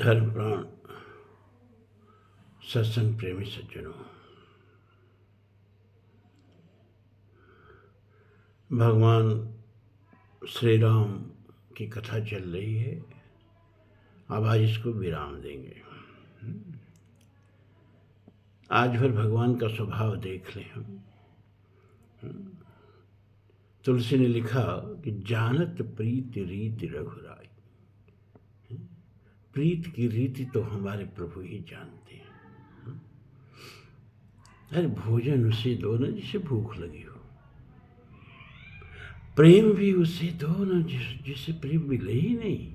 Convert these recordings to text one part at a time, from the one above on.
धर्म प्राण सत्संग प्रेमी सज्जनों, भगवान श्री राम की कथा चल रही है। अब आज इसको विराम देंगे। आज फिर भगवान का स्वभाव देख लें हम। तुलसी ने लिखा कि जानत प्रीत रीति रघुराई। प्रीत की रीति तो हमारे प्रभु ही जानते हैं। अरे भोजन उसे दो ना जिसे भूख लगी हो, प्रेम भी उसे दो ना जिसे प्रेम मिले ही नहीं,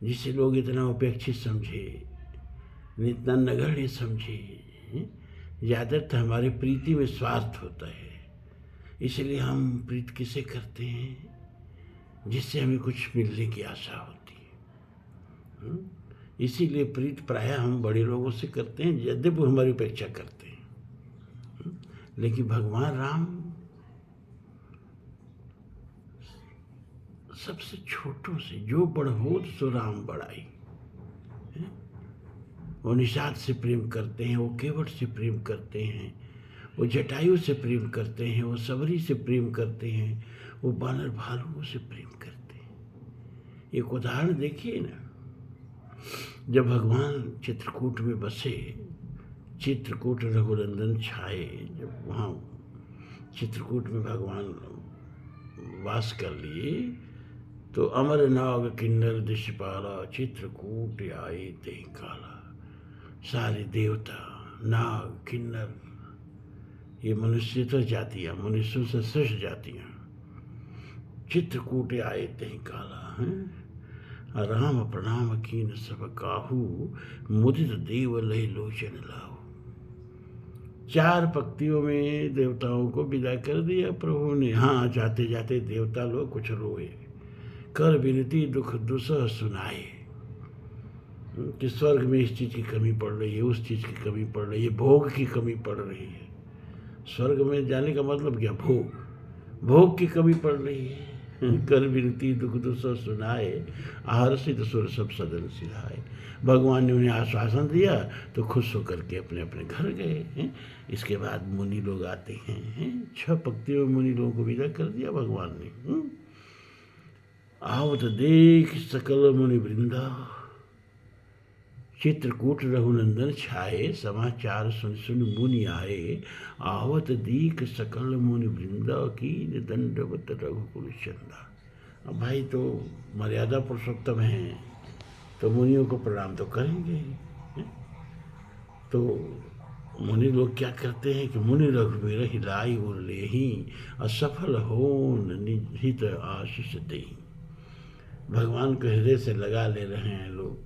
जिसे लोग इतना उपेक्षित समझे, इतना नगण्य समझे। ज़्यादातर हमारी प्रीति में स्वार्थ होता है, इसलिए हम प्रीत किसे करते हैं? जिससे हमें कुछ मिलने की आशा होती है। इसीलिए प्रीत प्रायः हम बड़े लोगों से करते हैं, यद्यपि वो हमारी उपेक्षा करते हैं। लेकिन भगवान राम सबसे छोटों से, जो बढ़ोत सो राम बढ़ाई। वो निषाद से प्रेम करते हैं, वो केवट से प्रेम करते हैं, वो जटायु से प्रेम करते हैं, वो सबरी से प्रेम करते हैं, वो बानर भालुओं से प्रेम करते हैं। एक उदाहरण देखिए ना, जब भगवान चित्रकूट में बसे, चित्रकूट रघुनंदन छाए, जब वहाँ चित्रकूट में भगवान वास कर लिए, तो अमर नाग किन्नर दिशपाला, चित्रकूट आए ते काला। सारे देवता, नाग, किन्नर, ये मनुष्य तो जातियाँ, मनुष्यों से श्रेष्ठ जातियाँ, चित्रकूट आए ते काला हैं। राम प्रणाम कीन सब काहू, मुदित देव लय लोचन लाहू। 4 पंक्तियों में देवताओं को विदा कर दिया प्रभु ने। हाँ, जाते जाते देवता लोग कुछ रोए, कर विनती दुख दुसह सुनाए, कि स्वर्ग में इस चीज़ की कमी पड़ रही है, उस चीज़ की कमी पड़ रही है, भोग की कमी पड़ रही है। स्वर्ग में जाने का मतलब क्या? भोग की कमी पड़ रही है। कर विनती दुख दुसह सुनाए, आहर्षित सुर सब सदन सिधाए। भगवान ने उन्हें आश्वासन दिया तो खुश होकर के अपने अपने घर गए। इसके बाद मुनि लोग आते हैं। 6 पंक्तियों में मुनि लोगों को विदा कर दिया भगवान ने। आवत देख सकल मुनि वृंदा, चित्रकूट रघुनंदन छाए, समाचार सुन सुन मुनि आए। आवत दीक सकल मुनि वृंदा, की दंडवत रघुकुल चंदा। अब भाई तो मर्यादा पुरुषोत्तम हैं, तो मुनियों को प्रणाम तो करेंगे। तो मुनि लोग क्या करते हैं कि मुनि रघुवीर हिलाई और ले ही, असफल हो निहित आशीष दे। भगवान को हृदय से लगा ले रहे हैं लोग,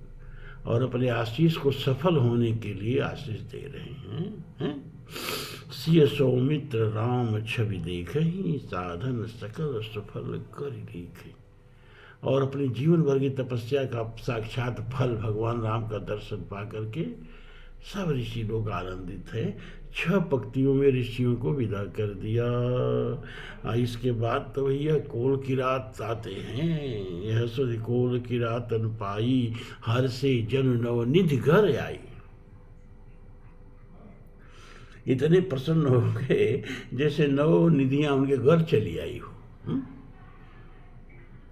और अपने आशीष को सफल होने के लिए आशीष दे रहे हैं। सिय सौमित्र राम छवि देखहि, साधन सकल सफल कर देखे। और अपने जीवन भर की तपस्या का साक्षात फल भगवान राम का दर्शन पा करके सब ऋषि लोग आनंदित हैं। 6 पंक्तियों में ऋषियों को विदा कर दिया। इसके बाद तो भैया कोल की रात आते हैं। यह सुध कोल की रात अन पाई, हर से जन नवनिधि घर आई। इतने प्रसन्न हो गए जैसे नव निधियां उनके घर चली आई हो।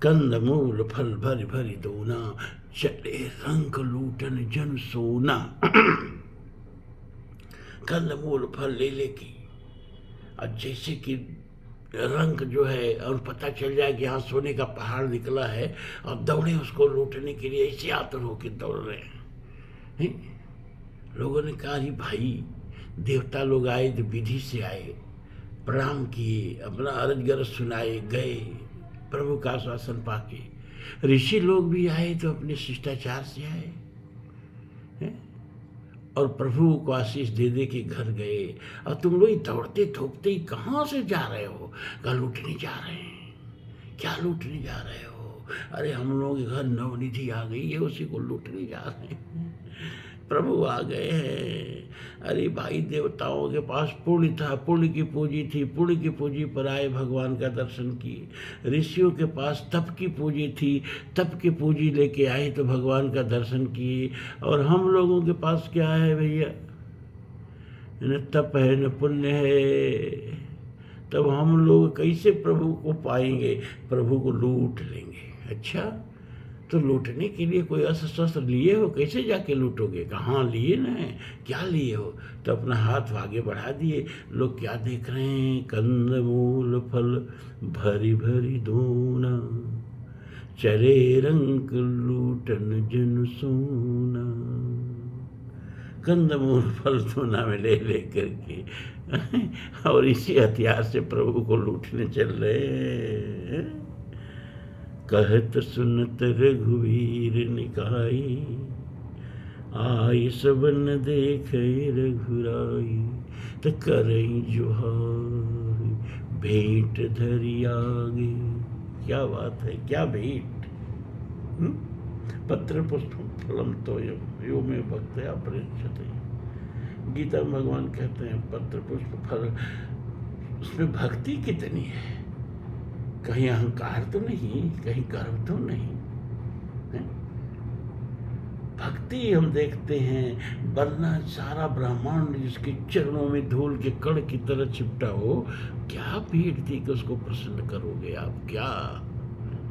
कंद मूल फल भरी भरी दोना, चले रंग लूटन जन सोना। कंद मूल फल ले लेके, और जैसे कि रंग जो है, और पता चल जाए कि यहाँ सोने का पहाड़ निकला है, और दौड़े उसको लूटने के लिए, ऐसे आतुर होकर दौड़ रहे हैं। लोगों ने कहा, अरे भाई देवता लोग आए तो विधि से आए, प्रणाम किए, अपना अरज गरज सुनाए, गए प्रभु का आश्वासन पाके। ऋषि लोग भी आए तो अपने शिष्टाचार से आए, और प्रभु को आशीष दे दे के घर गए। और तुम लोग दौड़ते थोपते ही कहाँ से जा रहे हो? कहाँ लूटने जा रहे हैं? क्या लूटने जा रहे हो? अरे हम लोगों के घर नवनिधि आ गई है, उसी को लूटने जा रहे हैं। प्रभु आ गए हैं। अरे भाई, देवताओं के पास पुण्य था, पुण्य की पूंजी थी, पुण्य की पूंजी पर आए, भगवान का दर्शन किए। ऋषियों के पास तप की पूंजी थी, तप की पूंजी लेके आए तो भगवान का दर्शन किए। और हम लोगों के पास क्या है भैया? न तप है न पुण्य है, तब हम लोग कैसे प्रभु को पाएंगे? प्रभु को लूट लेंगे। अच्छा, तो लूटने के लिए कोई अस्त्र शस्त्र लिए हो? कैसे जाके लूटोगे? कहाँ लिए ना है, क्या लिए हो? तो अपना हाथ आगे बढ़ा दिए। लोग क्या देख रहे हैं? कंद मूल फल भरी भरी दोना, चले रंग लूटन जन सोना। कंदमूल फल सोना में ले ले करके और इसी हथियार से प्रभु को लूटने चल रहे हैं। कहत सुनत रघुवीर निकाई, आई सबन देख रघुराई। त करई जोहार, भेंट धरी आगे। क्या बात है, क्या भेंट! पत्र पुष्पम फलम तोयम यो में भक्तया प्रयच्छते। गीता में भगवान कहते हैं पत्र पुष्प फल, उसमें भक्ति कितनी है। कहीं अहंकार तो नहीं, कहीं गर्व तो नहीं है? भक्ति हम देखते हैं, वरना सारा ब्रह्मांड जिसके चरणों में धूल के कण की तरह चिपटा हो, क्या भीड़ थी कि उसको प्रसन्न करोगे आप?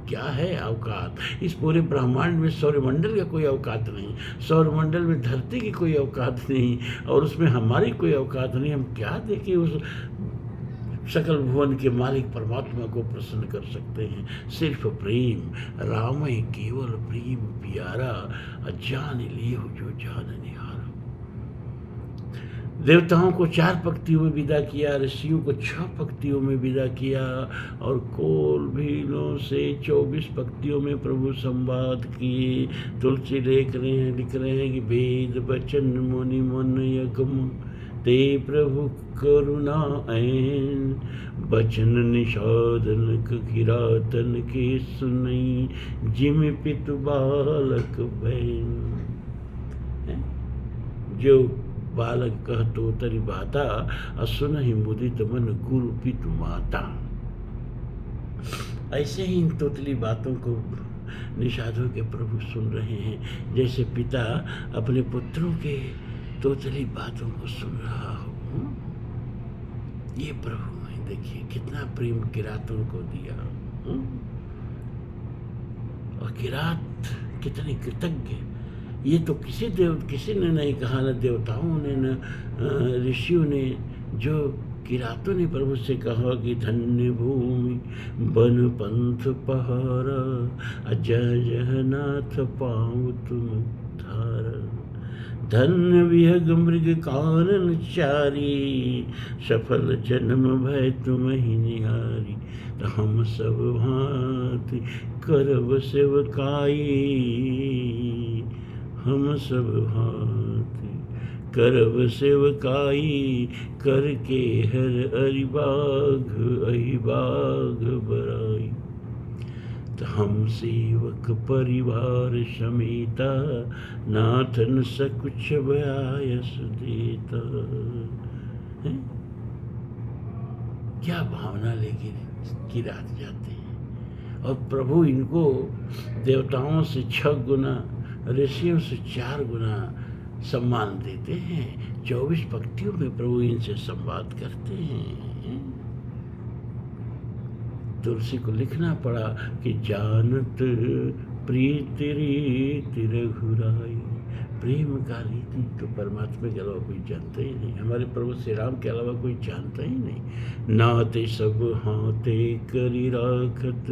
क्या है औकात? इस पूरे ब्रह्मांड में सौरमंडल का कोई औकात नहीं, सौरमंडल में धरती की कोई औकात नहीं, और उसमें हमारी कोई औकात नहीं। हम क्या देखें उस सकल भुवन के मालिक परमात्मा को प्रसन्न कर सकते हैं? सिर्फ प्रेम। राम है केवल प्रेम प्यारा, अजान लियो जो जान निहारा। देवताओं को 4 पंक्तियों में विदा किया, ऋषियों को 6 पंक्तियों में विदा किया, और कोल भीलों से 24 पंक्तियों में प्रभु संवाद किए। तुलसी लिख रहे हैं कि वेद वचन मुनि मन यगम, ते प्रभु करुणा ऐन। बचन निषादन किरातन के सुनई, जिम पितु बालक बैन। जो बालक कहतो तरी बाता, असुन ही मुदित मन गुरु पितु माता। ऐसे ही इन तोतली बातों को निषादों के प्रभु सुन रहे हैं, जैसे पिता अपने पुत्रों के तोतली बातों को सुन रहा हो। ये प्रभु है, देखिए कितना प्रेम किरातों को दिया। और किरात कितने कृतज्ञ। ये तो किसी ने नहीं कहा, न देवताओं ने न ऋषियों ने। जो किरातों ने प्रभु से कहा कि धन्य भूमि बन पंथ पहारा, अजय जहनाथ पाऊँ तुम धारा। धन्य विहग मृग कानन चारी, सफल जन्म भय तुम ही निहारी। तो हम सब भांति करब सेवकाई, हम सब भांति करब सेवकाई। करके हर अहिबाग बराई। तो हम सेवक परिवार समेता, नाथन सकुच बयायस देता। क्या भावना लेके किरात जाते हैं। और प्रभु इनको देवताओं से 6 गुना, ऋषियों से 4 गुना सम्मान देते हैं। 24 पंक्तियों में प्रभु इनसे संवाद करते हैं। तुलसी को लिखना पड़ा कि जानत प्रीति रीति रघुराई। प्रेम का रीति तो परमात्मा के अलावा कोई जानता ही नहीं, हमारे प्रभु श्री राम के अलावा कोई जानता ही नहीं। नाते सब हाथे करी राखत,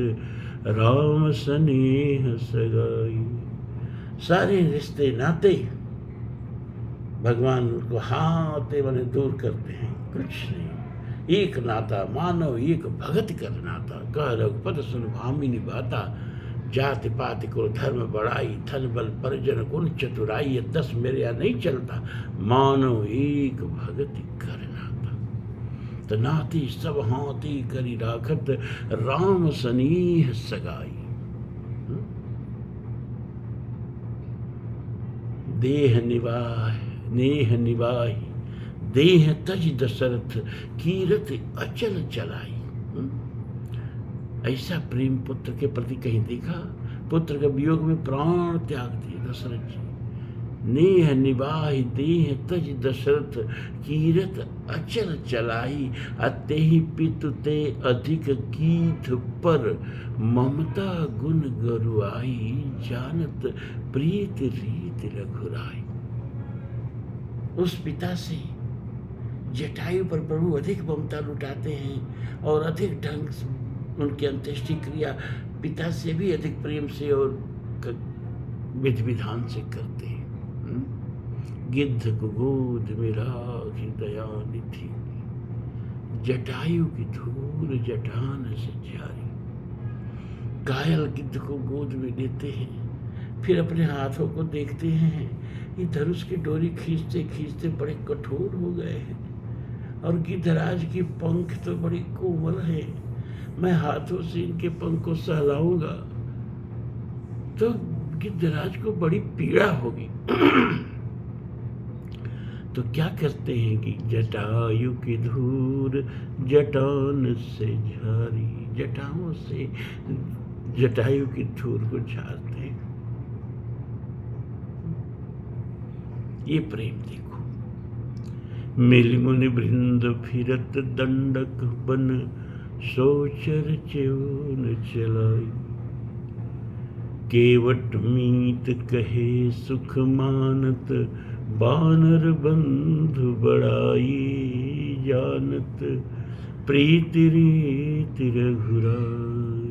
राम स्नेह सगाई। सारे रिश्ते नाते भगवान उनको हाथे बने दूर करते हैं, कुछ नहीं। एक नाता मानव एक भगत कर नाता, कह रघुपत सुन भामिनी बाता। जाति पाति को धर्म बढ़ाई, धन बल परिजन गुण चतुराई। 10 मेरे यहाँ नहीं चलता, मानव एक भगति कर नाता। तो नाती सब हाथी करी राखत, राम स्नेह सगाई। देह निवाह नेह निवाही, देह तज दशरथ कीरत अचल चलाई। ऐसा प्रेम पुत्र के प्रति कहीं देखा? पुत्र के वियोग में प्राण त्याग दिए दशरथ जी। नेह निवाहि देह तज दशरथ कीरत अचल चलाई, अतेहि पितु ते अधिक कीथ पर ममता गुण गरुआई, जानत प्रीत रीत रघुराई। उस पिता से जटायु पर प्रभु अधिक ममता लुटाते हैं और अधिक ढंग से उनकी अंत्येष्टि क्रिया पिता से भी अधिक प्रेम से और विधि विधान से करते हैं। गिद्ध को गोद में राखी दया निधि, जटायु की धूल जटान से जारी। घायल गिद्ध को गोद में लेते हैं, फिर अपने हाथों को देखते हैं, ये धनुष की डोरी खींचते खींचते बड़े कठोर हो गए हैं और गिद्धराज की पंख तो बड़ी कोमल है, मैं हाथों से इनके पंख को सहलाऊंगा तो गिद्धराज को बड़ी पीड़ा होगी। तो क्या करते हैं कि जटायु की धूल जटान से झारी, जटाओं से जटायु की धूल को झाड़ते हैं। ये प्रेम देखो। मिलि मुनि वृंद फिरत दंडक बन, सोचर च्योन चलाई। केवट मीत कहे सुख मानत, बानर बंधु बड़ाई। जानत प्रीति रीति रघुराई।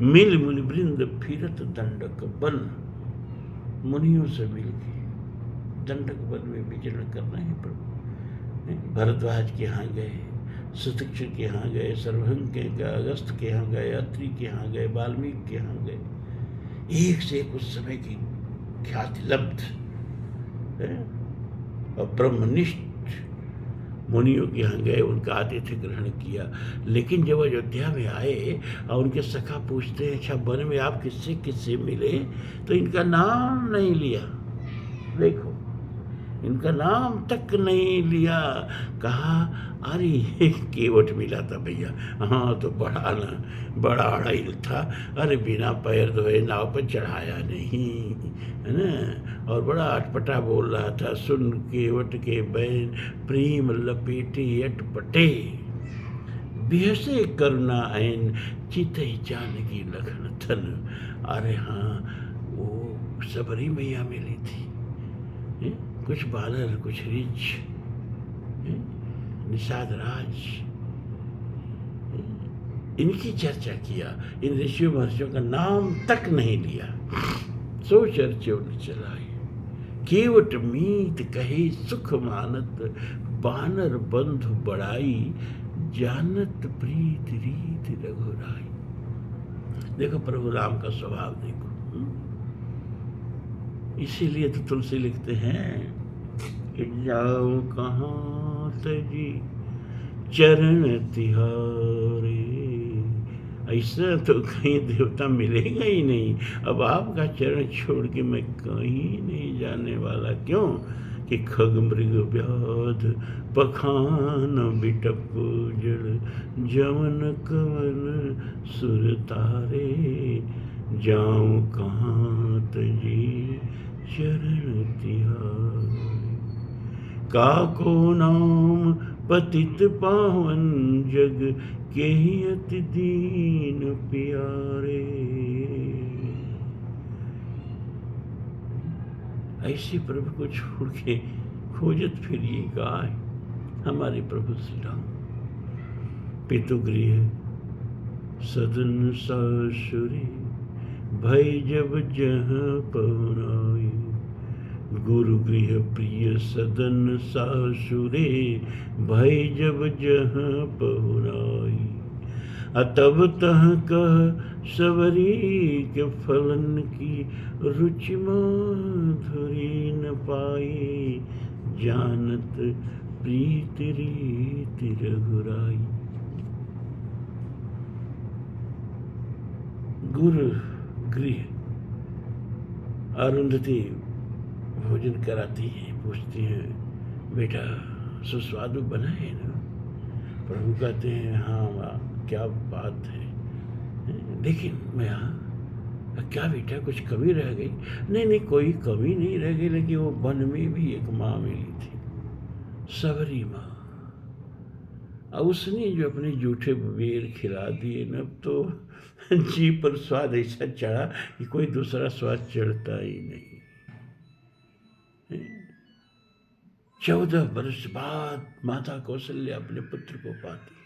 मिल मुनि वृंद फिरत दंडक बन, मुनियों से मिलके दंडक वन में विचरण करना है प्रभु। भरद्वाज के यहाँ गए, सुतीक्षण के यहाँ गए, सर्वभंग के गए, अगस्त के यहाँ गए, अत्रि के यहाँ गए, वाल्मीकि के यहाँ गए। एक से एक उस समय की ख्याति लब्ध और ब्रह्मनिष्ठ मुनियों के यहाँ गए, उनका आतिथ्य ग्रहण किया। लेकिन जब अयोध्या में आए और उनके सखा पूछते हैं, अच्छा वन में आप किससे किससे मिले, तो इनका नाम नहीं लिया। देखो, इनका नाम तक नहीं लिया। कहा अरे केवट मिला था भैया, हाँ तो बड़ा अड़ाइल था, अरे बिना पैर धोए नाव पर चढ़ाया नहीं, है ना, और बड़ा अटपटा बोल रहा था। सुन केवट के बैन प्रेम लपेटे अटपटे, बेहसे करुणा ऐन चितई जानकी लखन थन। अरे हाँ, वो सबरी मैया मिली थी, कुछ बानर, कुछ रिच, निषाद राज, इनकी चर्चा किया, इन ऋषियों महर्षियों का नाम तक नहीं लिया। सो चर्चो न चलाई, केवट मीत कहे सुख मानत, बानर बंधु बड़ाई। जानत प्रीत रीत रघुराई। देखो प्रभु राम का स्वभाव देखो। इसीलिए तो तुलसी लिखते हैं कि जाओ कहाँ तजी चरण तिहारे। ऐसा तो कहीं देवता मिलेगा ही नहीं। अब आपका चरण छोड़ के मैं कहीं नहीं जाने वाला। क्यों कि खग मृग व्याध पखान बिटप जड़, जवन कवन सुर तारे। जाऊं कहाँ तजी चरण तिहारे। काको नाम पतित पावन, जग के ही अति दीन प्यारे। ऐसे प्रभु को छोड़ के खोजत फिरिए गाय हमारे प्रभु श्री राम। पितुगृह सदन सासुरी, भय जब जहाँ पहुनाई। गुरु गृह प्रिय सदन सासुरे, भय जब जहाँ पहुनाई। अतब तह कह सवरी के फलन की, रुचि माधुरी न पाई। जानत प्रीति रीति रघुराई। गुरु गृह, अरुंधति भोजन कराती हैं, पूछती हैं बेटा सुस्वादु बना है ना? प्रभु कहते हैं हाँ माँ, क्या बात है, लेकिन मैं यहाँ क्या बेटा कुछ कमी रह गई? नहीं नहीं, कोई कमी नहीं रह गई, लेकिन वो वन में भी एक माँ मिली थी, सबरी माँ, और उसने जो अपने जूठे बेर खिला दिए न, तो जी पर स्वाद ऐसा चढ़ा कि कोई दूसरा स्वाद चढ़ता ही नहीं। 14 वर्ष बाद माता कौशल्या अपने पुत्र को पाती है।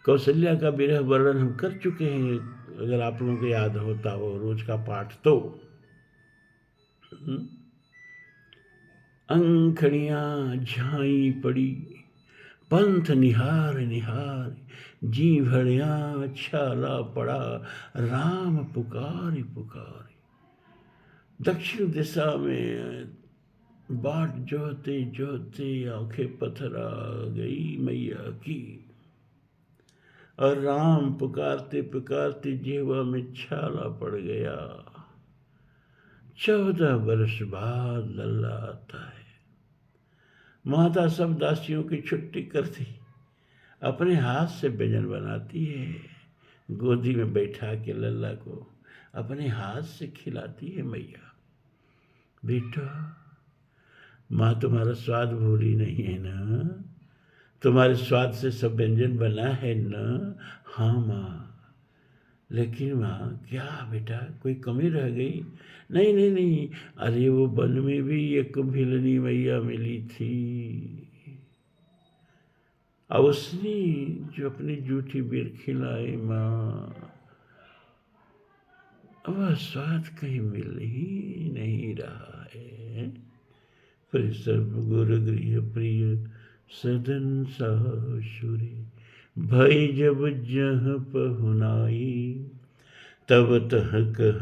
कौशल्या का विरह वर्णन हम कर चुके हैं, अगर आप लोगों को याद होता हो रोज का पाठ तो। अंखड़ियां झाई पड़ी, पंथ निहार निहार, जी भड़िया छाला पड़ा, राम पुकार पुकार। दक्षिण दिशा में बाट जोते जोते आंखें पथरा गई मैया की, और राम पुकारते पुकारते जीवा में छाला पड़ गया। 14 वर्ष बाद लल्ला आता है। माता सब दासियों की छुट्टी करती, अपने हाथ से व्यंजन बनाती है, गोदी में बैठा के लल्ला को अपने हाथ से खिलाती है। मैया बेटा, माँ तुम्हारा स्वाद भूली नहीं है ना? तुम्हारे स्वाद से सब व्यंजन बना है ना? हाँ माँ। लेकिन माँ क्या बेटा कोई कमी रह गई? नहीं नहीं नहीं, अरे वो वन में भी एक भिलनी मैया मिली थी, और उसने जो अपनी जूठी बेर खिलाई माँ, वह स्वाद कहीं मिल ही नहीं रहा है। फिर सब गुरु गृह प्रिय सदन सासुरी, भई जब जह पहुनाई, तब तह कह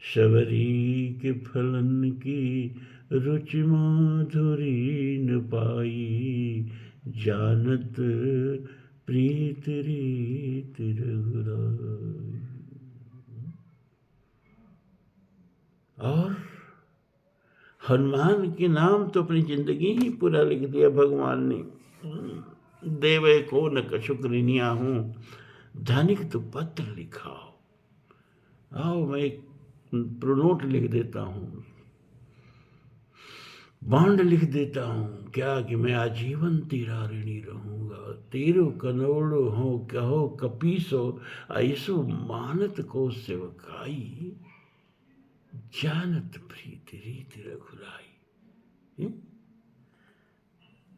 शबरी के फलन की, रुचि माधुरी न पाई, जानत प्रीत रीत रघुराई। और हनुमान के नाम तो अपनी जिंदगी ही पूरा लिख दिया भगवान ने। देवे को न कछु कृनिया हूँ, धनिक तो पत्र लिखाओ। आओ मैं एक प्रोनोट लिख देता हूँ, बांड लिख देता हूँ, क्या कि मैं आजीवन तेरा ऋणी रहूँगा। तेरो कनोड़ो हो कहो कपीसो, ऐसो मानत को सेवकाई, जानत प्रीत रीत रघुराई।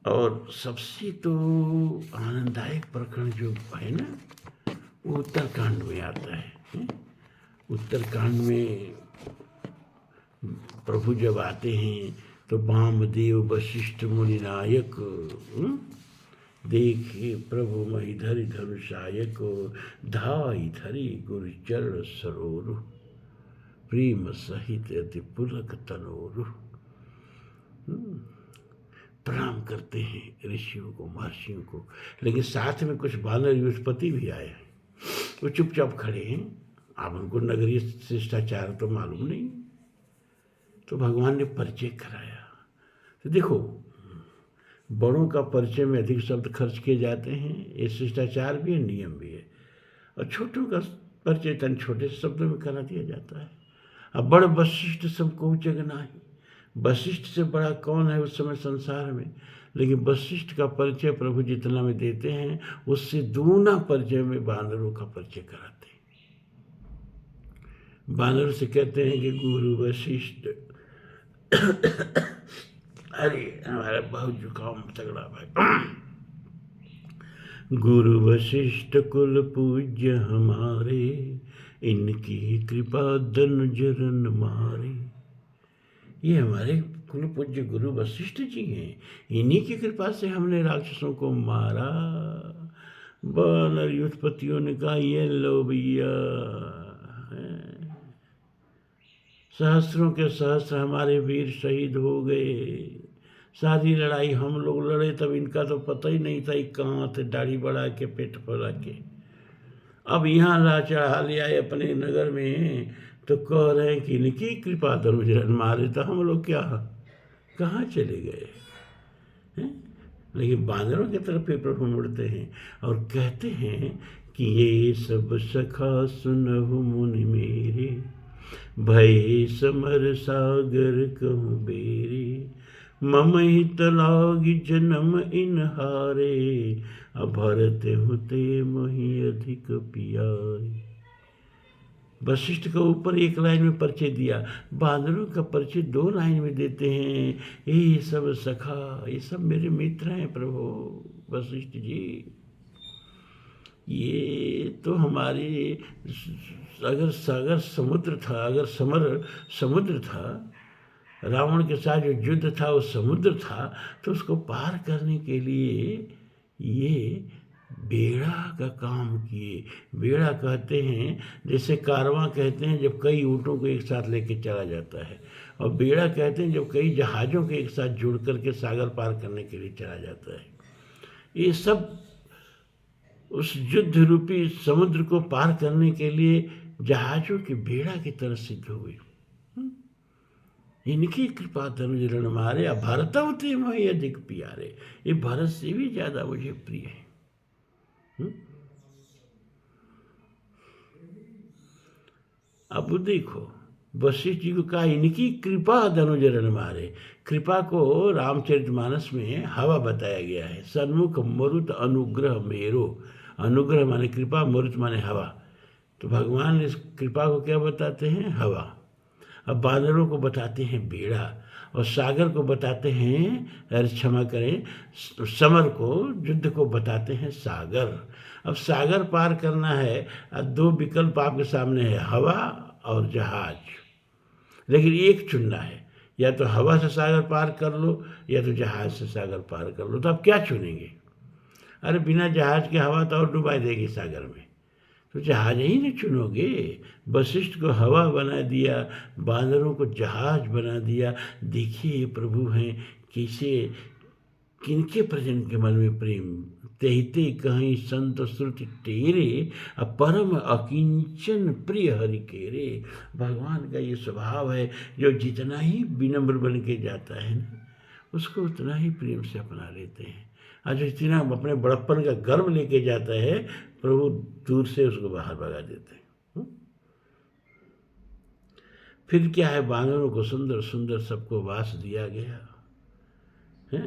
और सबसे तो आनंददायक प्रकरण जो है ना, वो उत्तरकांड में आता है। उत्तरकांड में प्रभु जब आते हैं तो वामदेव वशिष्ठ मुनि नायक देखे प्रभु मही धरि धनुषायक, धाई धरि गुरु चरण सरोरु, प्रेम सहित अति पुलक तनोरु। प्रणाम करते हैं ऋषियों को, महर्षियों को, लेकिन साथ में कुछ वानर युष्पति भी आए हैं। वो चुपचाप खड़े हैं, आप उनको नगरीय शिष्टाचार तो मालूम नहीं। तो भगवान ने परिचय कराया। तो देखो, बड़ों का परिचय में अधिक शब्द खर्च किए जाते हैं, ये शिष्टाचार भी है, नियम भी है। और छोटों का परिचय तन छोटे शब्दों में करा दिया जाता है। अब बड़ वशिष्ठ सबको जगना ही, वशिष्ठ से बड़ा कौन है उस समय संसार में? लेकिन वशिष्ठ का परिचय प्रभु जितना में देते हैं, उससे दूना परिचय में वानरों का परिचय कराते हैं। वानर से कहते हैं कि गुरु वशिष्ठ। अरे हमारा बहुत जुकाम तगड़ा भाई। गुरु वशिष्ठ कुल पूज्य हमारे, इनकी कृपा धन जरन मारे। ये हमारे कुल पूज्य गुरु वशिष्ठ जी हैं, इन्हीं की कृपा से हमने राक्षसों को मारा। वानर युद्धपतियों ने कहा ये लो भैया, सहस्रों के सहस्र हमारे वीर शहीद हो गए। सारी लड़ाई हम लोग लड़े, तब इनका तो पता ही नहीं था कहाँ थे, दाढ़ी बढ़ा के पेट फैला के। अब यहाँ ला चढ़ा ले आए अपने नगर में, तो कह रहे हैं कि इनकी कृपा धनुजरन मारे, तो हम लोग क्या कहाँ चले गए हैं? लेकिन बानरों की तरफ ही प्रभु मुड़ते हैं और कहते हैं कि ये सब सखा सुनहु मुनि मेरे, भय समर सागर कहूँ बेरे, मम हित लागी जन्म इन हारे, अभरत हुते मोहि अधिक पियारे। वशिष्ठ का ऊपर एक लाइन में परिचय दिया, बानरों का परिचय 2 लाइन में देते हैं। ये सब सखा, ये सब मेरे मित्र हैं प्रभु वशिष्ठ जी। ये तो हमारी, अगर सागर समुद्र था, अगर समर समुद्र था, रावण के साथ जो युद्ध था वो समुद्र था, तो उसको पार करने के लिए ये बेड़ा का काम किए। बेड़ा कहते हैं, जैसे कारवां कहते हैं जब कई ऊँटों को एक साथ लेके चला जाता है, और बेड़ा कहते हैं जब कई जहाज़ों को एक साथ जुड़ करके सागर पार करने के लिए चला जाता है। ये सब उस युद्ध रूपी समुद्र को पार करने के लिए जहाज़ों के बेड़ा की तरह सिद्ध हुए। इनकी कृपा धनुज रण मारे, अब भरतम ते मोहि अधिक प्यारे। ये भरत से भी ज़्यादा मुझे प्रिय है। अब देखो वशिष्ठ जी को कहा इनकी कृपा धनुज रण मारे। कृपा को रामचरितमानस में हवा बताया गया है। सन्मुख मरुत अनुग्रह मेरो, अनुग्रह माने कृपा, मरुत माने हवा। तो भगवान इस कृपा को क्या बताते हैं? हवा। अब बानरों को बताते हैं बेड़ा, और सागर को बताते हैं, अरे क्षमा करें, समर को, युद्ध को बताते हैं सागर। अब सागर पार करना है, 2 विकल्प आपके सामने है, हवा और जहाज। लेकिन एक चुनना है, या तो हवा से सागर पार कर लो या तो जहाज से सागर पार कर लो। तो आप क्या चुनेंगे? अरे बिना जहाज के हवा तो और डुबा देगी सागर में, तो जहाज ही नहीं चुनोगे। वशिष्ठ को हवा बना दिया, बानरों को जहाज बना दिया। देखिए ये प्रभु हैं कैसे, किनके प्रजन के मन में प्रेम। तेहिते कहीं संत श्रुति तेरे, परम अकिंचन प्रिय हरि केरे। भगवान का ये स्वभाव है, जो जितना ही विनम्र बन के जाता है ना, उसको उतना ही प्रेम से अपना लेते हैं। और जो इतना अपने बड़प्पन का गर्व लेके जाता है, प्रभु दूर से उसको बाहर भगा देते हैं। फिर क्या है, बानरों को सुंदर सुंदर सबको वास दिया गया है।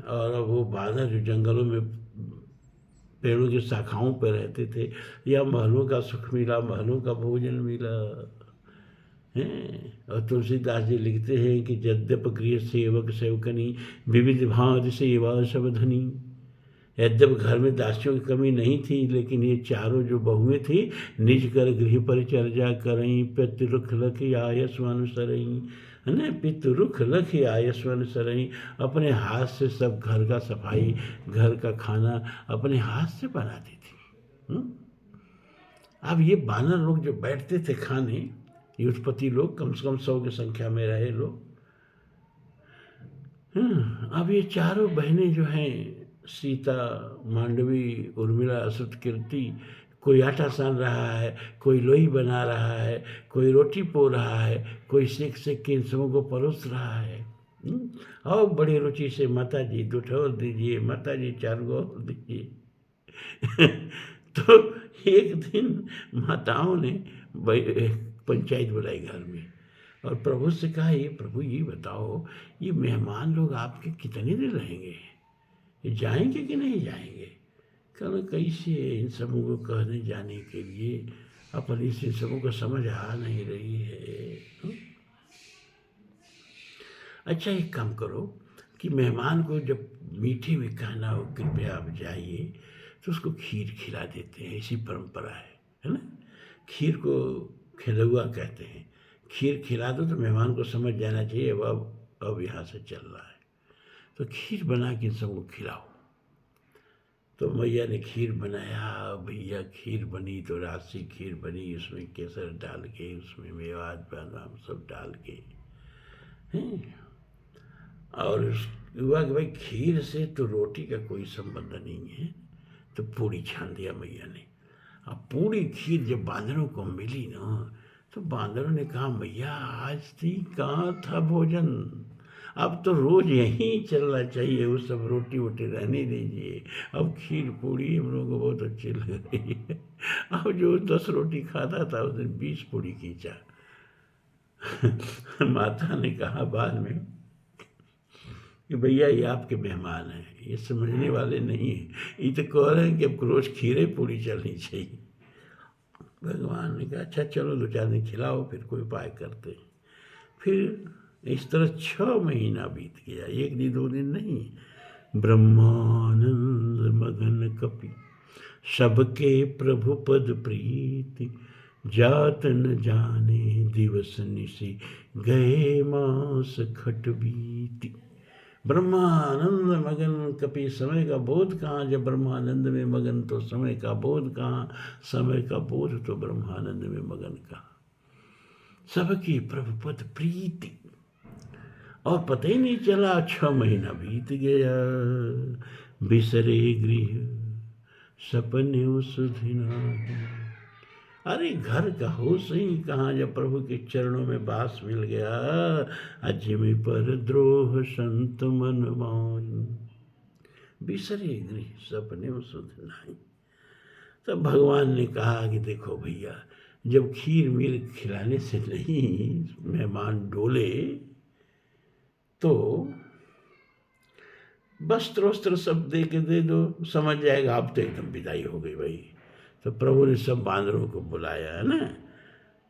और अब वो बानर जो जंगलों में पेड़ों की शाखाओं पर रहते थे, या महलों का सुख मिला, महलों का भोजन मिला है। और तुलसीदास जी लिखते हैं कि यद्यप गृह सेवक सेवकनी, विविध भांति सेवा सब धनी। यद्यप घर में दासियों की कमी नहीं थी, लेकिन ये चारों जो बहुएं थी, निज कर गृह परिचर्या करई, पितरुख लख आयस्वन सरई, है ना, पितरुख लख आयस्वन सरई। अपने हाथ से सब घर का सफाई, घर का खाना अपने हाथ से बनाती थी। अब ये बानर लोग जो बैठते थे खाने, ये उत्पत्ति लोग, कम से कम 100 की संख्या में रहे लोग। अब ये चारों बहनें जो हैं, सीता, मांडवी, उर्मिला, श्रुतकीर्ति, कोई आटा सान रहा है, कोई लोई बना रहा है, कोई रोटी पो रहा है, कोई सेक सेक के इन सबों को परोस रहा है। और बड़ी रुचि से माता जी 2 ठोर दीजिए, माता जी 4 गो दीजिए। तो एक दिन माताओं ने पंचायत बुलाई घर में, और प्रभु से कहा, ये प्रभु ये बताओ, ये मेहमान लोग आपके कितने दिन रहेंगे? ये जाएंगे कि नहीं जाएंगे? कहना कैसे इन सबों को कहने जाने के लिए, अपनी से सबों को समझ आ नहीं रही है। अच्छा एक काम करो कि मेहमान को जब मीठे में कहना हो कृपया आप जाइए, तो उसको खीर खिला देते हैं, ऐसी परंपरा है ना। खीर को खिलौआ कहते हैं। खीर खिला दो तो मेहमान को समझ जाना चाहिए अब यहाँ से चल रहा है। तो खीर बना के सबको खिलाओ। तो मैया ने खीर बनाया, भैया खीर बनी तो राशि खीर बनी, उसमें केसर डाल के, उसमें मेवात बादाम सब डाल के हैं। और हुआ कि भाई खीर से तो रोटी का कोई संबंध नहीं है, तो पूड़ी छान दिया मैया ने। अब पूड़ी खीर जब बांदरों को मिली ना, तो बांदरों ने कहा, भैया आज थी कहाँ था भोजन, अब तो रोज यहीं चलना चाहिए, वो सब रोटी वोटी रहने दीजिए, अब खीर पूड़ी हम लोगों को बहुत अच्छी लग रही है। अब जो 10 रोटी खाता था उसने 20 पूड़ी खींचा। माता ने कहा बाद में कि भैया ये आपके मेहमान हैं, ये समझने वाले नहीं हैं, ये तो कह रहे हैं कि अब रोज खीरे पूड़ी चलनी चाहिए। भगवान ने कहा अच्छा चलो 2-4 दिन खिलाओ, फिर कोई उपाय करते हैं। फिर इस तरह 6 महीना बीत गया, 1 दिन 2 दिन नहीं। ब्रह्मानंद मगन कपि सबके प्रभु पद प्रीति, जात न जाने दिवस निशि, गए मास खट बीती। ब्रह्मानंद मगन कपि, समय का बोध कहाँ, जब ब्रह्मानंद में मगन तो समय का बोध कहाँ, समय का बोध तो ब्रह्मानंद में मगन कहाँ। सबकी प्रभुपद प्रीति, और पता ही नहीं चला 6 महीना बीत गया। बिसरे गृह सपने सुधिना, अरे घर का होश ही कहाँ, जब प्रभु के चरणों में वास मिल गया। अजिमि पर द्रोह संत मन मान, बिसरे गृह सपने सुध नाई। तब भगवान ने कहा कि देखो भैया, जब खीर मीर खिलाने से नहीं मेहमान डोले, तो वस्त्र वस्त्र सब दे के दे दो, समझ जाएगा अब तो एकदम विदाई हो गई भाई। तो प्रभु ने सब बांदरों को बुलाया, है ना,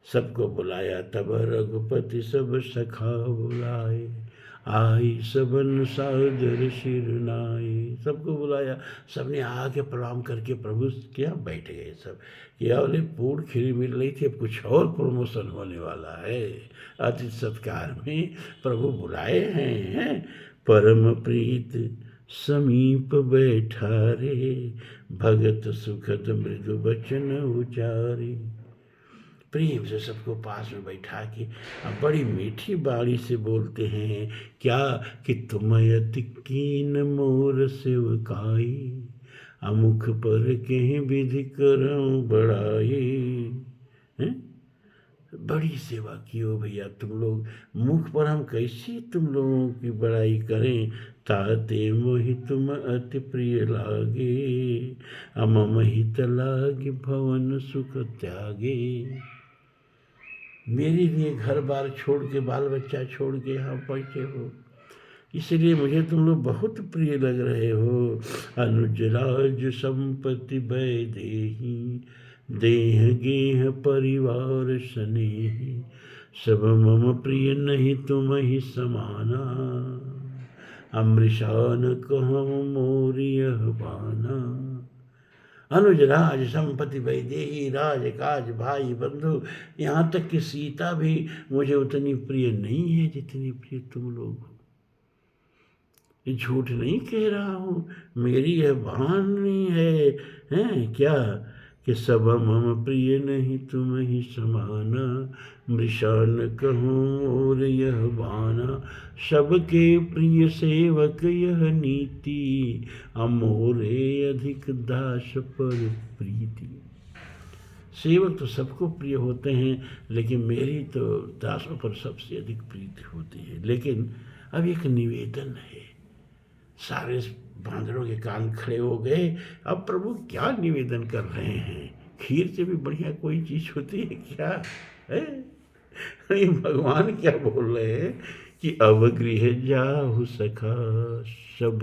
सबको बुलाया। तब रघुपति सब सखा बुलाए, आई सबन सादर शिर नाई। सबको बुलाया, सबने आके प्रणाम करके प्रभु के यहाँ बैठ गए सब। क्या बोले पूर्ण खीर मिल रही थी, अब कुछ और प्रमोशन होने वाला है। अतिथि सत्कार में प्रभु बुलाए हैं। परम प्रीत समीप बैठा रे, भगत सुखद मृदु वचन उचारे। प्रेम से सबको पास में बैठा के अब बड़ी मीठी बाणी से बोलते हैं क्या, कि तुम अति कीन मोर सेवकाई, अमुख पर कहीं विधि करऊं बड़ाई। हैं, बड़ी सेवा की हो भैया तुम लोग, मुख पर हम कैसी तुम लोगों की बड़ाई करें। ताते मोहि तुम अति प्रिय लागे, अमम हित लागे भवन सुख त्यागे। मेरे लिए घर बार छोड़ के, बाल बच्चा छोड़ के यहाँ बैठे हो, इसलिए मुझे तुम लोग बहुत प्रिय लग रहे हो। अनुज राज संपत्ति भय देही, देह गेह परिवार स्नेही, सब मम प्रिय नहीं तुम ही समाना, अमृषान कहूँ मोर यह बाना। अनुज राज संपत्ति वैदेही, राज काज भाई बंधु, यहाँ तक कि सीता भी मुझे उतनी प्रिय नहीं है जितनी प्रिय तुम लोग हो। ये झूठ नहीं कह रहा हूँ, मेरी यह वाणी है क्या, कि सब मम प्रिय नहीं तुम ही समाना, मृषान कहूँ और यह बाना, सबके प्रिय सेवक यह नीति, अमोरे अधिक दास पर प्रीति। सेवक तो सबको प्रिय होते हैं, लेकिन मेरी तो दासों पर सबसे अधिक प्रीति होती है। लेकिन अब एक निवेदन है। सारे बांदरों के कान खड़े हो गए। अब प्रभु क्या निवेदन कर रहे हैं, खीर से भी बढ़िया कोई चीज होती है क्या है? ये भगवान क्या बोल रहे हैं कि अब गृह जाहु सखा सब,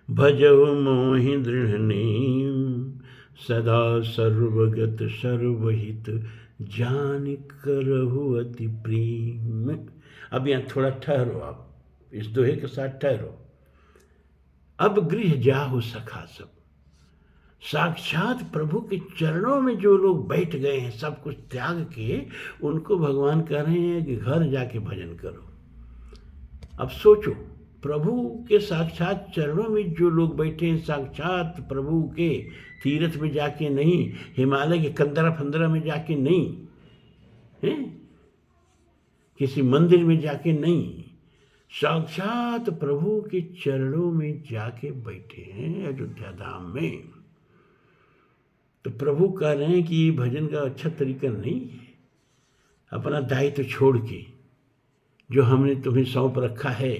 भजहु मोहि दृढ़ नेम, सदा सर्वगत सर्वहित, जान करहु अति प्रेम। अब यहाँ थोड़ा ठहरो, आप इस दोहे के साथ ठहरो। अब गृह जाहु सखा सब, साक्षात प्रभु के चरणों में जो लोग बैठ गए हैं सब कुछ त्याग के, उनको भगवान कह रहे हैं कि घर जाके भजन करो। अब सोचो, प्रभु के साक्षात चरणों में जो लोग बैठे हैं, साक्षात प्रभु के तीर्थ में जाके नहीं, हिमालय के कंदरा फंदरा में जाके नहीं, हैं, किसी मंदिर में जाके नहीं, साक्षात प्रभु के चरणों में जाके बैठे हैं अयोध्या धाम में। तो प्रभु कह रहे हैं कि ये भजन का अच्छा तरीका नहीं है। अपना दायित्व छोड़ के जो हमने तुम्हें सौंप रखा है,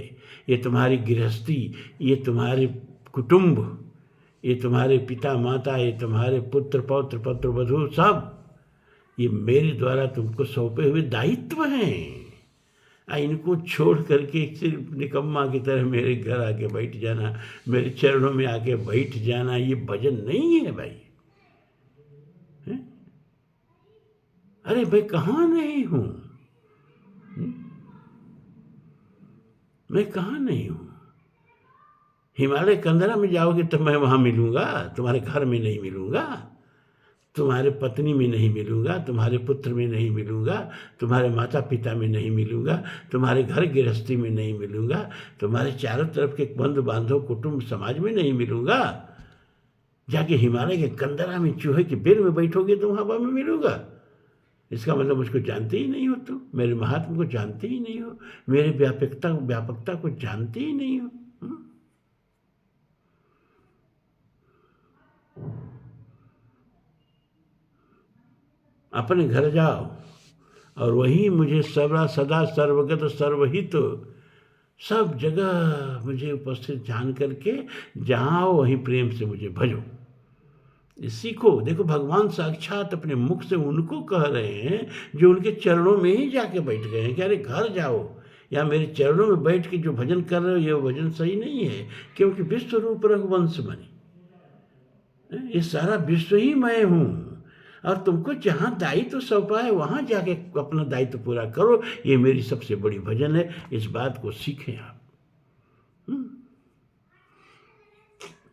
ये तुम्हारी गृहस्थी, ये तुम्हारे कुटुंब, ये तुम्हारे पिता माता, ये तुम्हारे पुत्र पौत्र पत्र वधू, सब ये मेरे द्वारा तुमको सौंपे हुए दायित्व हैं। इनको छोड़ करके सिर्फ निकम्मा की तरह मेरे घर आके बैठ जाना, मेरे चरणों में आके बैठ जाना, ये भजन नहीं है भाई। है? अरे भाई कहाँ नहीं हूँ, मैं कहाँ नहीं हूँ। हिमालय कंदरा में जाओगे तो मैं वहाँ मिलूँगा, तुम्हारे घर में नहीं मिलूँगा, तुम्हारे पत्नी में नहीं मिलूँगा, तुम्हारे पुत्र में नहीं मिलूँगा, तुम्हारे माता पिता में नहीं मिलूँगा, तुम्हारे घर गृहस्थी में नहीं मिलूँगा, तुम्हारे चारों तरफ के बंधु बांधव कुटुंब समाज में नहीं मिलूँगा। जाके हिमालय के कंदरा में चूहे के बेर में बैठोगे तो वहाँ मैं मिलूँगा। इसका मतलब मुझको जानते ही नहीं हो, तुम मेरे महात्मा को जानते ही नहीं हो, मेरे व्यापकता को जानते ही नहीं हो। अपने घर जाओ और वही मुझे सदा सर्वगत सर्वहित सब जगह मुझे उपस्थित जान करके जहाँ हो वहीं प्रेम से मुझे भजो। सीखो। देखो भगवान साक्षात अपने मुख से उनको कह रहे हैं जो उनके चरणों में ही जाके बैठ गए हैं कि अरे घर जाओ, या मेरे चरणों में बैठ के जो भजन कर रहे हो ये भजन सही नहीं है, क्योंकि विश्व रूप रघुवंश बनी, ये सारा विश्व ही मैं हूँ और तुमको जहाँ दायित्व सौंपा है वहाँ जाके अपना दायित्व पूरा करो। ये मेरी सबसे बड़ी भजन है, इस बात को सीखें आप।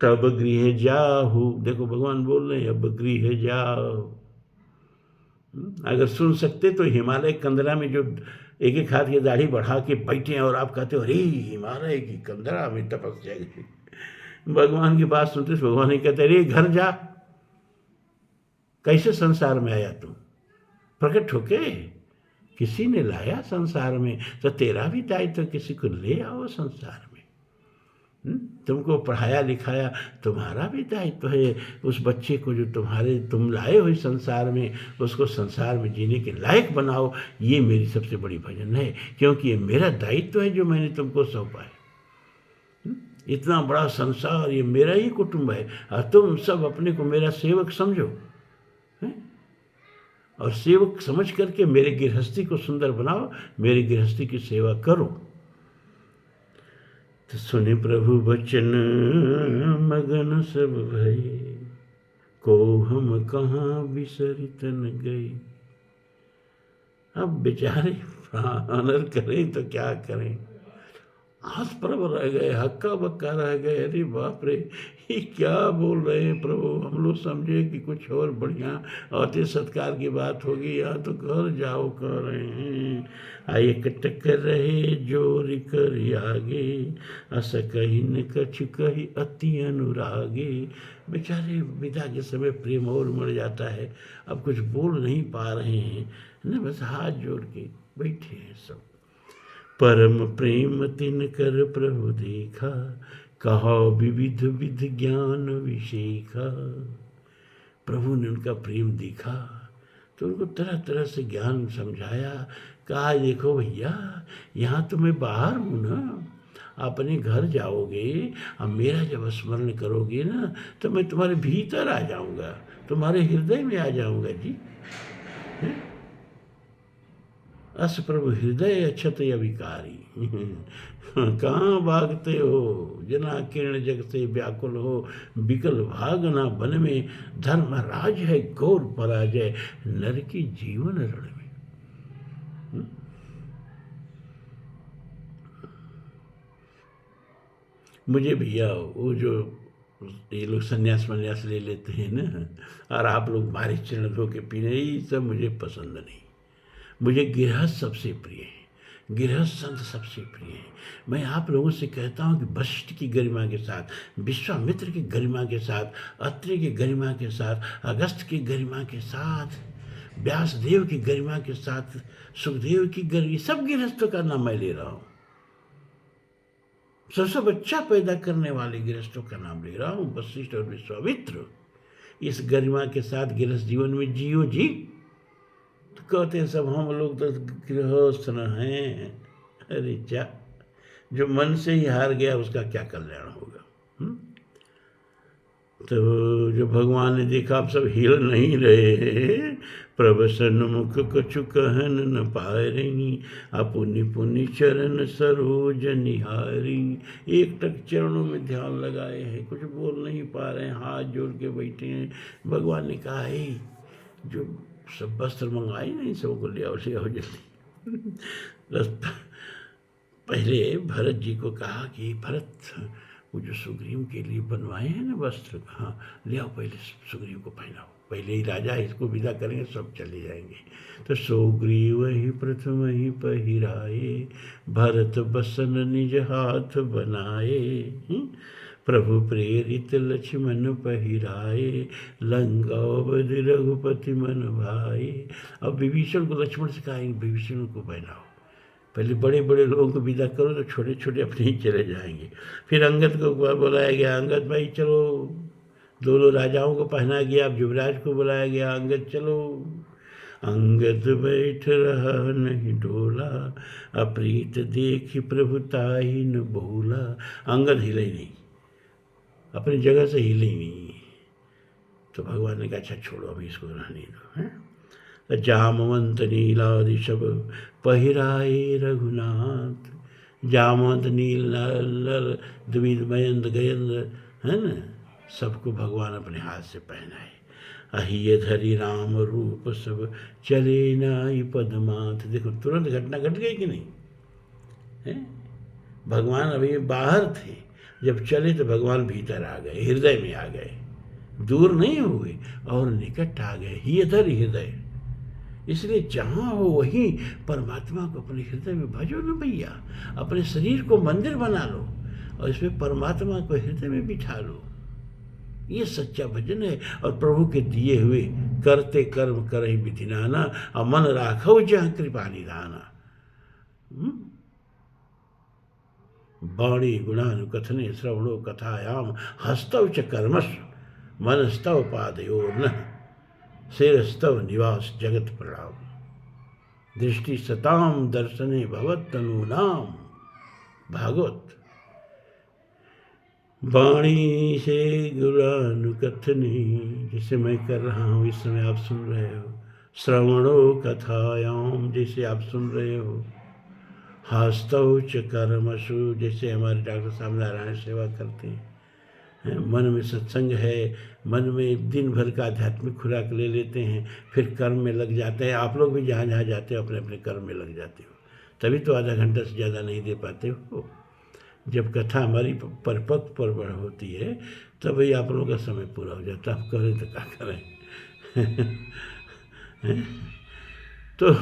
तब गृह जाहु, देखो भगवान बोल रहे हैं अब गृह जाओ। अगर सुन सकते तो हिमालय कंदरा में जो एक एक हाथ की दाढ़ी बढ़ा के बैठे हैं और आप कहते हो अरे हिमालय की कंदरा में तपस्या की, भगवान की बात सुनते भगवान ही कहते अरे घर जा, कैसे संसार में आया तुम, प्रकट होके किसी ने लाया संसार में, तो तेरा भी दायित्व किसी को ले आओ संसार में। तुमको पढ़ाया लिखाया, तुम्हारा भी दायित्व है उस बच्चे को जो तुम लाए हो संसार में, उसको संसार में जीने के लायक बनाओ। ये मेरी सबसे बड़ी भजन है, क्योंकि ये मेरा दायित्व है जो मैंने तुमको सौंपा है। इतना बड़ा संसार ये मेरा ही कुटुंब है और तुम सब अपने को मेरा सेवक समझो, और सेवक समझ करके मेरे गृहस्थी को सुंदर बनाओ, मेरी गृहस्थी की सेवा करो। तो सुने प्रभु वचन मगन सब भय, को हम कहाँ बिसरित न गए। अब बेचारे प्राणर करें तो क्या करें, आस परब रह गए, हक्का बक्का रह गए। अरे बाप रे, ये क्या बोल रहे हैं प्रभु, हम लोग समझे कि कुछ और बढ़िया आते सत्कार की बात होगी, यहाँ तो घर जाओ कह रहे हैं। आए कटक रहे जोर कर आगे, अस कही न कछ कही अति अनुरागे। बेचारे विदा के समय प्रेम और मर जाता है, अब कुछ बोल नहीं पा रहे हैं न, बस हाथ जोड़ के बैठे हैं सब। परम प्रेम तिन कर प्रभु देखा, कहा विविध विध ज्ञान विशेखा। प्रभु ने उनका प्रेम देखा तो उनको तरह तरह से ज्ञान समझाया। कहा देखो भैया, यहाँ तो मैं बाहर हूँ ना, अपने घर जाओगे, अब मेरा जब स्मरण करोगे ना तो मैं तुम्हारे भीतर आ जाऊँगा, तुम्हारे हृदय में आ जाऊँगा जी। अस प्रभु हृदय अक्षत अविकारी। कहाँ भागते हो, जना किरण जग से व्याकुल हो, विकल भागना वन में, धर्म राज है घोर पराजय, नर की जीवन रण में। मुझे भैया वो जो ये लोग संन्यास वन्यास ले लेते हैं ना, और आप लोग बारिश चरण धो के पीने, ये सब मुझे पसंद नहीं। मुझे गृहस्थ सबसे प्रिय है, गृहस्थ संत सबसे प्रिय है। मैं आप लोगों से कहता हूँ कि वशिष्ठ की गरिमा के साथ, विश्वामित्र की गरिमा के साथ, अत्रि की गरिमा के साथ, अगस्त की गरिमा के साथ, व्यासदेव की गरिमा के साथ, सुखदेव की गरिमा, सब गृहस्थों का नाम मैं ले रहा हूँ। सबसे बच्चा पैदा करने वाले गृहस्थों का नाम ले रहा हूँ, वशिष्ठ और विश्वामित्र। इस गरिमा के साथ गृहस्थ जीवन में जियो जी। तो कहते हैं सब हम लोग तो गृहस्थ न हैं। अरे जा, जो मन से ही हार गया उसका क्या कल्याण होगा। तो जो भगवान ने देखा आप सब हिल नहीं रहे, प्रभसन मुख कछु कहन न पारी, अपुनि पुनि चरण सरोज निहारी। एक टक चरणों में ध्यान लगाए हैं, कुछ बोल नहीं पा रहे हैं, हाथ जोड़ के बैठे हैं। भगवान ने कहा है जो सब वस्त्र मंगाए नहीं सबको ले आओ जल्दी। पहले भरत जी को कहा कि भरत वो जो सुग्रीव के लिए बनवाए हैं ना वस्त्र, हाँ ले आओ, पहले सुग्रीव को पहनाओ, पहले ही राजा इसको विदा करेंगे, सब चले जाएंगे। तो सुग्रीव ही प्रथम ही पहिराए, भरत बसन निज हाथ बनाए। प्रभु प्रेरित लक्ष्मण पहिराए, लंकावध रघुपति मन भाई। अब विभीषण को लक्ष्मण से कहा विभीषण को पहनाओ, पहले बड़े बड़े लोगों को विदा करो तो छोटे छोटे अपने ही चले जाएंगे। फिर अंगद को बुलाया गया, अंगद भाई चलो, दोनों राजाओं को पहनाया गया। अब युवराज को बुलाया गया, अंगद चलो। अंगद बैठ रहा नहीं डोला, अप्रीत देखी प्रभुताई न बोला। अंगद हिले नहीं, अपनी जगह से हिले नहीं। तो भगवान ने कहा अच्छा छोड़ो, अभी इसको रहने दो। है जामवंत नीलादि सब पहिराए रघुनाथ। जामवंत नील नल द्विज मयंद गयंद, है न, सबको भगवान अपने हाथ से पहनाए। अहिय धरि राम रूप सब चले नाई पदमाथ। देखो तुरंत घटना घट गई कि नहीं है। भगवान अभी बाहर थे, जब चले तो भगवान भीतर आ गए, हृदय में आ गए, दूर नहीं हुए और निकट आ गए। हिय धरि हृदय, इसलिए जहाँ हो वहीं परमात्मा को अपने हृदय में भजो न भैया। अपने शरीर को मंदिर बना लो और इसमें परमात्मा को हृदय में बिठा लो। ये सच्चा भजन है। और प्रभु के दिए हुए करते कर्म करहि विधि नाना, और मन राखो जहाँ कृपा निधाना। वाणी गुणानुकथने श्रवणो कथायाम, हस्तौ च कर्मसु मनस्तव पादयोर्न, शेरस्तव निवास जगत प्रणाम। दृष्टि सताम दर्शने भवत तनूनाम। भागवत। वाणी से गुणानुकथने, जैसे मैं कर रहा हूँ इस समय आप सुन रहे हो। श्रवणो कथायाम, जैसे आप सुन रहे हो। हस्तौ च कर्मसु, जैसे हमारे डॉक्टर साहब नारायण सेवा करते हैं। मन में सत्संग है, मन में दिन भर का आध्यात्मिक खुराक ले लेते हैं, फिर कर्म में लग जाते हैं। आप लोग भी जहाँ जहाँ जाते हो अपने अपने कर्म में लग जाते हो, तभी तो आधा घंटा से ज़्यादा नहीं दे पाते हो। जब कथा हमारी परिपक्व परवड़ होती है तभी आप लोगों का समय पूरा हो जाता है। आप करें तो क्या करें। तो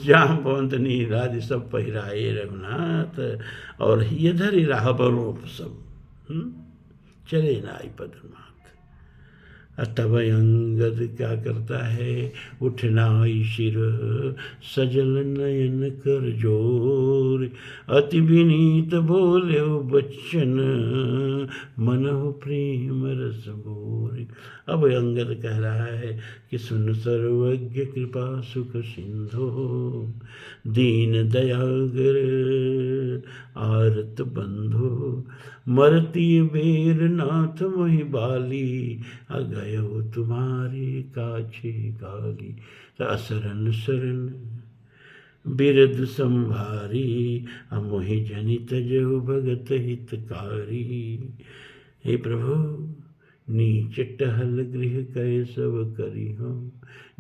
जामवंत नीलादि सब पहिराए रघुनाथ, और हिय धरि राघव सब चले नाई पदमाथ। तब अंगद क्या करता है, उठनाई शिर सजल नयन कर जोर, अति विनीत बोले बच्चन मनहु प्रेम रस बोर। अब अंगद कह रहा है कि सुन सर्वज्ञ कृपा सुख सिंधु, दीन दयागर आरत बंधु, मरती बेर नाथ मोहि बाली, अगयो तुम्हारी काछे गाली। असरन शरण बिरद संभारी, अमोहि जनित जहु भगत हितकारी। हे प्रभु नीच टहल गृह कै सब करी हो,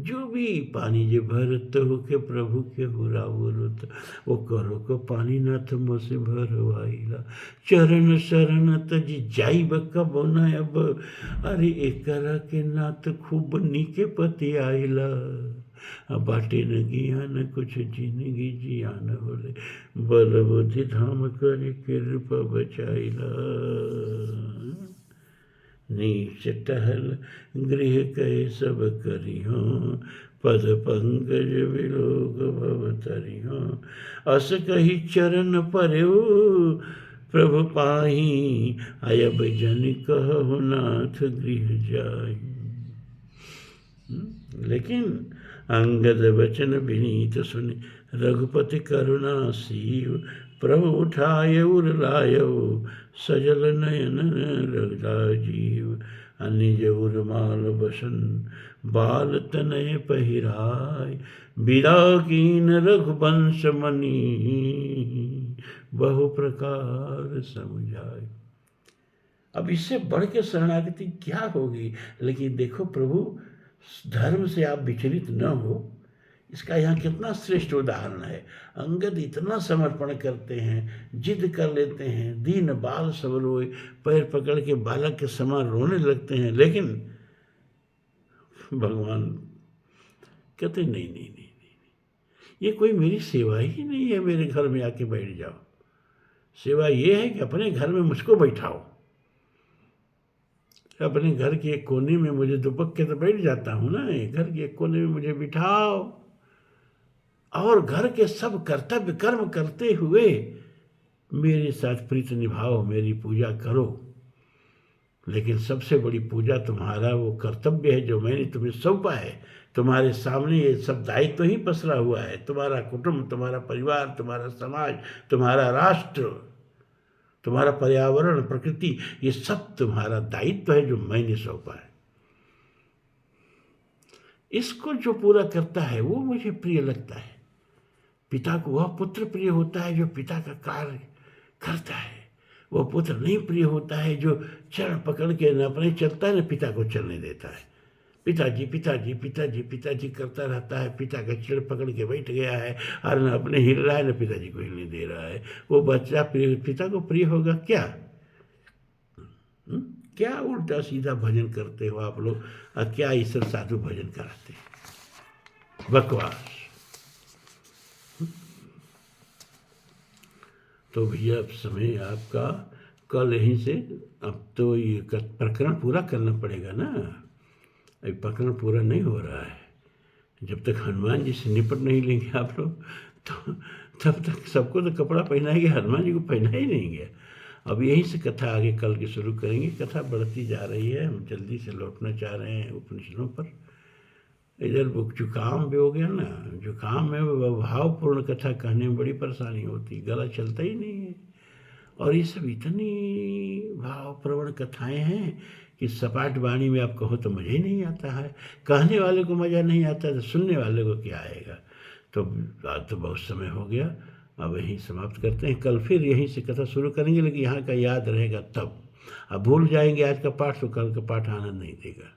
जो भी पानी जे भरत हो के प्रभु के हुरावरत, वो करो को पानी नाथ मोसे भरवाइला। चरण शरण तज जाइब कब न अब, अरे एकरा के नाथ खूब नीके पति आइला। बाटे न ज्ञान कुछ जिंदगी जियान होले, बल बुद्धि धाम करे कृपा बचाइला। नीच टहल गृह कै सब करी हो, पद पंकज विलोक भवतरी हो। अस कही चरण पर्यो प्रभु पाही, अयब जन कहु नाथ गृह जाई। लेकिन अंगद वचन विनीत सुनि, रघुपति करुणा सीव। प्रभु उठाय उर लायो, सजल नयन राजीव। निज उर्माल बसन, बाल तनय पहिराय। विदा कीन रघुवंश मणि, बहु प्रकार समझाय। अब इससे बढ़ के शरणागति क्या होगी। लेकिन देखो प्रभु, धर्म से आप विचलित न हो, इसका यहाँ कितना श्रेष्ठ उदाहरण है। अंगद इतना समर्पण करते हैं, जिद कर लेते हैं, दीन बाल सब रोए, पैर पकड़ के बालक के समान रोने लगते हैं। लेकिन भगवान कहते नहीं नहीं नहीं नहीं, ये कोई मेरी सेवा ही नहीं है, मेरे घर में आके बैठ जाओ। सेवा ये है कि अपने घर में मुझको बैठाओ, अपने घर के एक कोने में मुझे दुबक के तो बैठ जाता हूँ ना, घर के एक कोने में मुझे बिठाओ और घर के सब कर्तव्य कर्म करते हुए मेरे साथ प्रीत निभाओ, मेरी पूजा करो। लेकिन सबसे बड़ी पूजा तुम्हारा वो कर्तव्य है जो मैंने तुम्हें सौंपा है। तुम्हारे सामने ये सब दायित्व ही पसरा हुआ है। तुम्हारा कुटुंब, तुम्हारा परिवार, तुम्हारा समाज, तुम्हारा राष्ट्र, तुम्हारा पर्यावरण, प्रकृति, ये सब तुम्हारा दायित्व है जो मैंने सौंपा है। इसको जो पूरा करता है वो मुझे प्रिय लगता है। पिता को वह पुत्र प्रिय होता है जो पिता का कार्य करता है। वह पुत्र नहीं प्रिय होता है जो चरण पकड़ के न अपने चलता है न पिता को चलने देता है। पिताजी पिताजी पिताजी पिताजी करता रहता है, पिता का चरण पकड़ के बैठ गया है और न अपने हिल रहा है न पिताजी को हिलने दे रहा है। वो बच्चा पिता को प्रिय होगा क्या? क्या उल्टा सीधा भजन करते हो आप लोग, और क्या ईश्वर साधु भजन कराते हैं, बकवास। तो भैया अब समय आपका कल यहीं से, अब तो ये प्रकरण पूरा करना पड़ेगा ना। अभी प्रकरण पूरा नहीं हो रहा है। जब तक हनुमान जी से निपट नहीं लेंगे आप लोग, तो तब तक सबको तो कपड़ा पहनाएंगे, हनुमान जी को पहना ही नहीं गया। अब यहीं से कथा आगे कल की शुरू करेंगे। कथा बढ़ती जा रही है, हम जल्दी से लौटना चाह रहे हैं उपनिषदों पर। इधर जुकाम भी हो गया ना, जुकाम में भावपूर्ण कथा कहने में बड़ी परेशानी होती, गला चलता ही नहीं है। और ये सब इतनी भावप्रवण कथाएं हैं कि सपाट वाणी में आप कहो तो मज़ा ही नहीं आता है। कहने वाले को मज़ा नहीं आता तो सुनने वाले को क्या आएगा। तो आज तो बहुत समय हो गया, अब यहीं समाप्त करते हैं। कल फिर यहीं से कथा शुरू करेंगे, लेकिन यहाँ का याद रहेगा तब। अब भूल जाएंगे आज का पाठ तो कल का पाठ आनंद नहीं देगा।